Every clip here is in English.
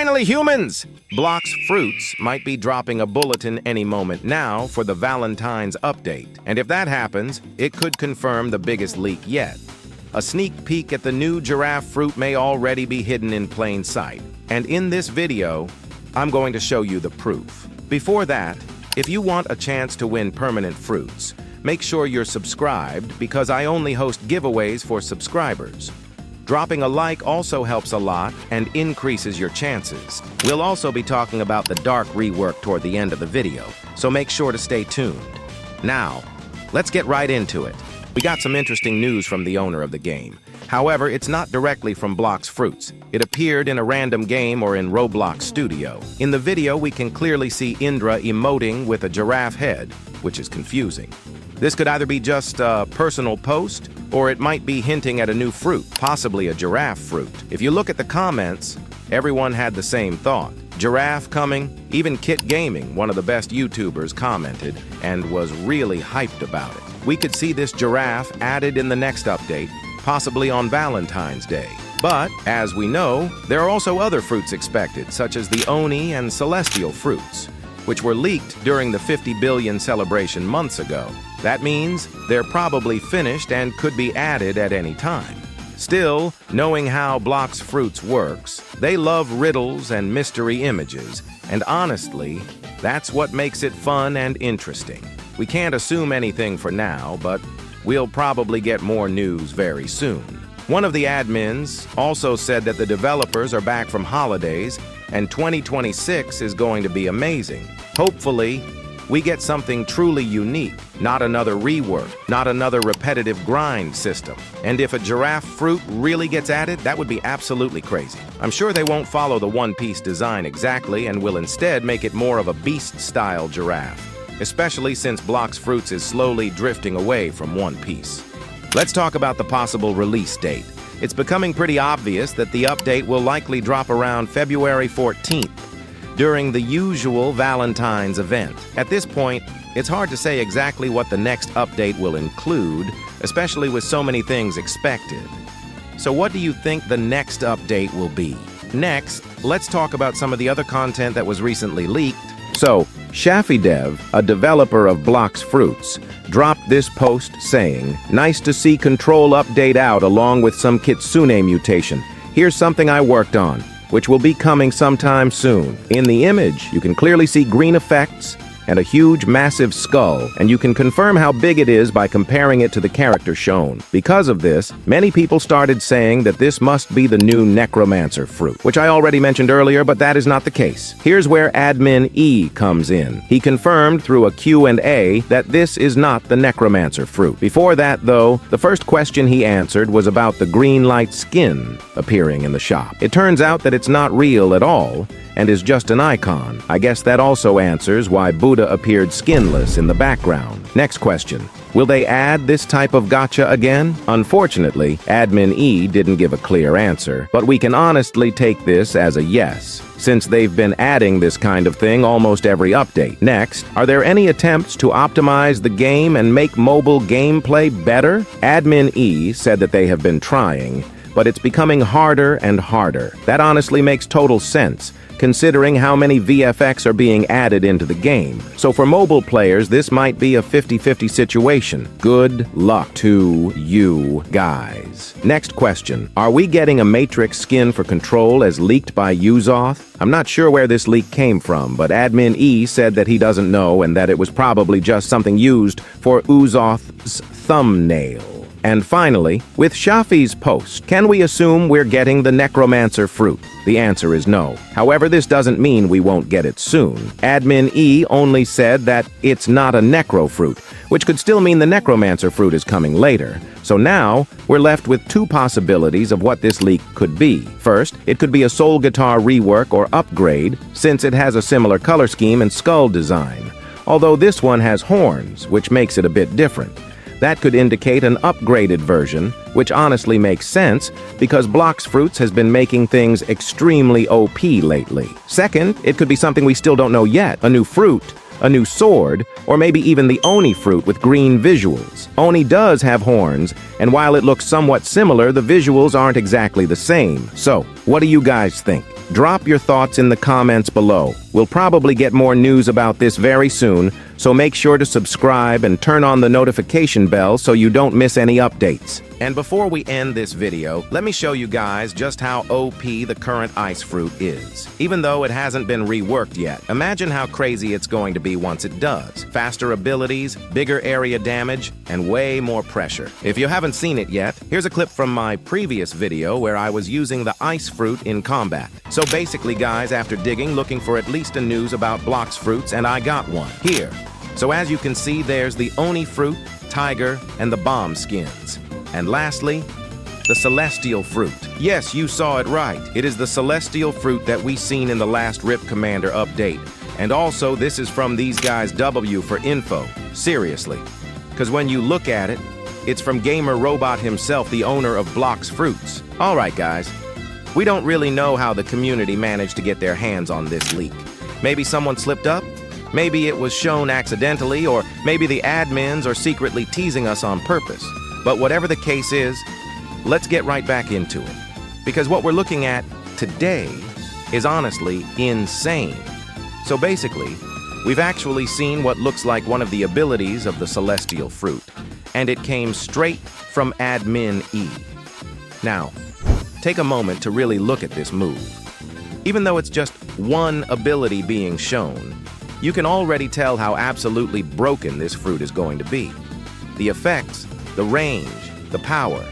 Finally, humans! Blox Fruits might be dropping a bulletin any moment now for the Valentine's update. And if that happens, it could confirm the biggest leak yet. A sneak peek at the new Giraffe fruit may already be hidden in plain sight. And in this video, I'm going to show you the proof. Before that, if you want a chance to win permanent fruits, make sure you're subscribed because I only host giveaways for subscribers. Dropping a like also helps a lot and increases your chances. We'll also be talking about the dark rework toward the end of the video, so make sure to stay tuned. Now, let's get right into it. We got some interesting news from the owner of the game. However, it's not directly from Blox Fruits. It appeared in a random game or in Roblox Studio. In the video, we can clearly see Indra emoting with a giraffe head, which is confusing. This could either be just a personal post, or it might be hinting at a new fruit, possibly a giraffe fruit. If you look at the comments, everyone had the same thought. Giraffe coming, even Kit Gaming, one of the best YouTubers, commented and was really hyped about it. We could see this giraffe added in the next update, possibly on Valentine's Day. But, as we know, there are also other fruits expected, such as the Oni and Celestial fruits, which were leaked during the 50 billion celebration months ago. That means they're probably finished and could be added at any time. Still, knowing how Blox Fruits works, they love riddles and mystery images, and honestly, that's what makes it fun and interesting. We can't assume anything for now, but we'll probably get more news very soon. One of the admins also said that the developers are back from holidays, and 2026 is going to be amazing. Hopefully, we get something truly unique, not another rework, not another repetitive grind system. And if a giraffe fruit really gets added, that would be absolutely crazy. I'm sure they won't follow the one-piece design exactly and will instead make it more of a beast-style giraffe, especially since Blox Fruits is slowly drifting away from One Piece. Let's talk about the possible release date. It's becoming pretty obvious that the update will likely drop around February 14th, during the usual Valentine's event. At this point, it's hard to say exactly what the next update will include, especially with so many things expected. So what do you think the next update will be? Next, let's talk about some of the other content that was recently leaked. So, ShaffyDev, a developer of Blox Fruits, dropped this post saying, "Nice to see Control update out along with some Kitsune mutation. Here's something I worked on, which will be coming sometime soon." In the image, you can clearly see green effects and a huge, massive skull, and you can confirm how big it is by comparing it to the character shown. Because of this, many people started saying that this must be the new Necromancer fruit, which I already mentioned earlier, but that is not the case. Here's where Admin E comes in. He confirmed through a Q&A that this is not the Necromancer fruit. Before that, though, the first question he answered was about the green light skin appearing in the shop. It turns out that it's not real at all, and is just an icon. I guess that also answers why Buddha appeared skinless in the background. Next question. Will they add this type of gacha again? Unfortunately, Admin E didn't give a clear answer, but we can honestly take this as a yes, since they've been adding this kind of thing almost every update. Next, are there any attempts to optimize the game and make mobile gameplay better? Admin E said that they have been trying, but it's becoming harder and harder. That honestly makes total sense, considering how many VFX are being added into the game. So for mobile players, this might be a 50-50 situation. Good luck to you guys. Next question. Are we getting a Matrix skin for Control as leaked by Uzoth? I'm not sure where this leak came from, but Admin E said that he doesn't know and that it was probably just something used for Uzoth's thumbnail. And finally, with Shafi's post, can we assume we're getting the Necromancer fruit? The answer is no. However, this doesn't mean we won't get it soon. Admin E only said that it's not a Necro fruit, which could still mean the Necromancer fruit is coming later. So now, we're left with two possibilities of what this leak could be. First, it could be a Soul Guitar rework or upgrade, since it has a similar color scheme and skull design. Although this one has horns, which makes it a bit different. That could indicate an upgraded version, which honestly makes sense because Blox Fruits has been making things extremely OP lately. Second, it could be something we still don't know yet, a new fruit, a new sword, or maybe even the Oni fruit with green visuals. Oni does have horns, and while it looks somewhat similar, the visuals aren't exactly the same. So, what do you guys think? Drop your thoughts in the comments below. We'll probably get more news about this very soon, so make sure to subscribe and turn on the notification bell so you don't miss any updates. And before we end this video, let me show you guys just how OP the current ice fruit is. Even though it hasn't been reworked yet, imagine how crazy it's going to be once it does. Faster abilities, bigger area damage, and way more pressure. If you haven't seen it yet, here's a clip from my previous video where I was using the ice fruit in combat. So basically, guys, after digging, looking for at least a news about Blox fruits, and I got one here. So as you can see, there's the Oni fruit, tiger, and the bomb skins. And lastly, the celestial fruit. Yes, you saw it right. It is the celestial fruit that we seen in the last Rip Commander update. And also, this is from these guys W for info. Seriously. Because when you look at it, it's from Gamer Robot himself, the owner of Blox Fruits. All right, guys. We don't really know how the community managed to get their hands on this leak. Maybe someone slipped up? Maybe it was shown accidentally, or maybe the admins are secretly teasing us on purpose. But whatever the case is, let's get right back into it. Because what we're looking at today is honestly insane. So basically, we've actually seen what looks like one of the abilities of the celestial fruit, and it came straight from Admin E. Now, take a moment to really look at this move. Even though it's just one ability being shown, you can already tell how absolutely broken this fruit is going to be. The effects, the range, the power,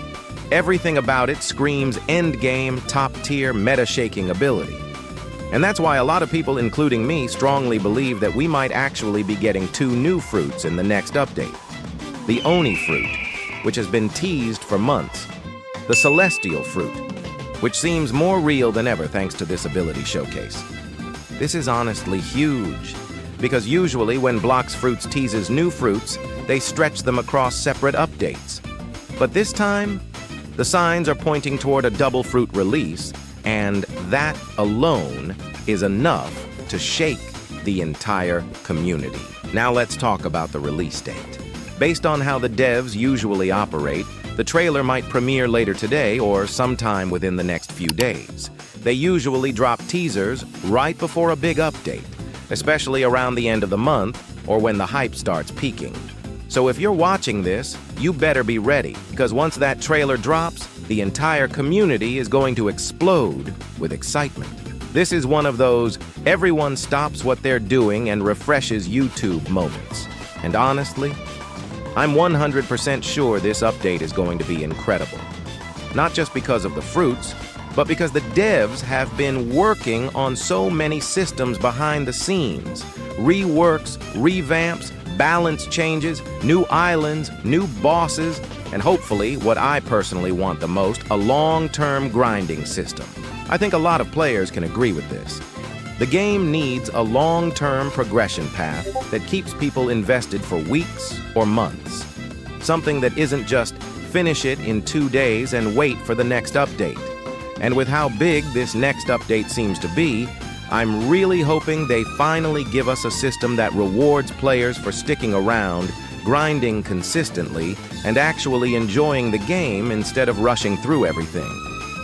everything about it screams endgame, top-tier, meta-shaking ability. And that's why a lot of people, including me, strongly believe that we might actually be getting two new fruits in the next update. The Oni fruit, which has been teased for months. The celestial fruit, which seems more real than ever thanks to this ability showcase. This is honestly huge, because usually when Blox Fruits teases new fruits, they stretch them across separate updates. But this time, the signs are pointing toward a double fruit release, and that alone is enough to shake the entire community. Now let's talk about the release date. Based on how the devs usually operate, the trailer might premiere later today or sometime within the next few days. They usually drop teasers right before a big update, especially around the end of the month or when the hype starts peaking. So if you're watching this, you better be ready, because once that trailer drops, the entire community is going to explode with excitement. This is one of those everyone stops what they're doing and refreshes YouTube moments. And honestly, I'm 100% sure this update is going to be incredible. Not just because of the fruits, but because the devs have been working on so many systems behind the scenes. Reworks, revamps, balance changes, new islands, new bosses, and hopefully, what I personally want the most, a long-term grinding system. I think a lot of players can agree with this. The game needs a long-term progression path that keeps people invested for weeks or months. Something that isn't just finish it in 2 days and wait for the next update. And with how big this next update seems to be, I'm really hoping they finally give us a system that rewards players for sticking around, grinding consistently, and actually enjoying the game instead of rushing through everything.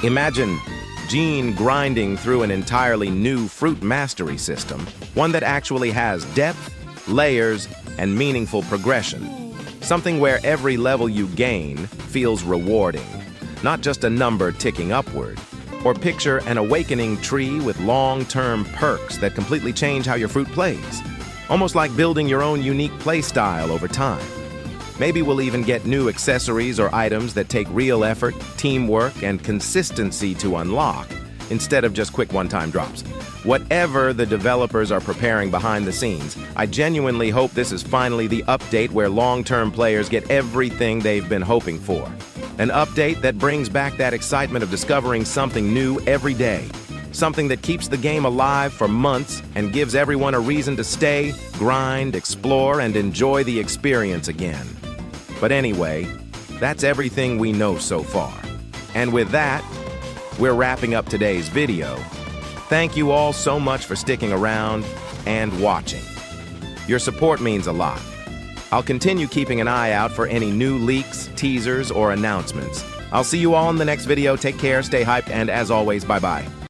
Imagine Gene grinding through an entirely new fruit mastery system, one that actually has depth, layers, and meaningful progression. Something where every level you gain feels rewarding, not just a number ticking upward. Or picture an awakening tree with long-term perks that completely change how your fruit plays. Almost like building your own unique play style over time. Maybe we'll even get new accessories or items that take real effort, teamwork, and consistency to unlock, instead of just quick one-time drops. Whatever the developers are preparing behind the scenes, I genuinely hope this is finally the update where long-term players get everything they've been hoping for. An update that brings back that excitement of discovering something new every day. Something that keeps the game alive for months and gives everyone a reason to stay, grind, explore, and enjoy the experience again. But anyway, that's everything we know so far. And with that, we're wrapping up today's video. Thank you all so much for sticking around and watching. Your support means a lot. I'll continue keeping an eye out for any new leaks, teasers, or announcements. I'll see you all in the next video. Take care, stay hyped, and as always, bye-bye.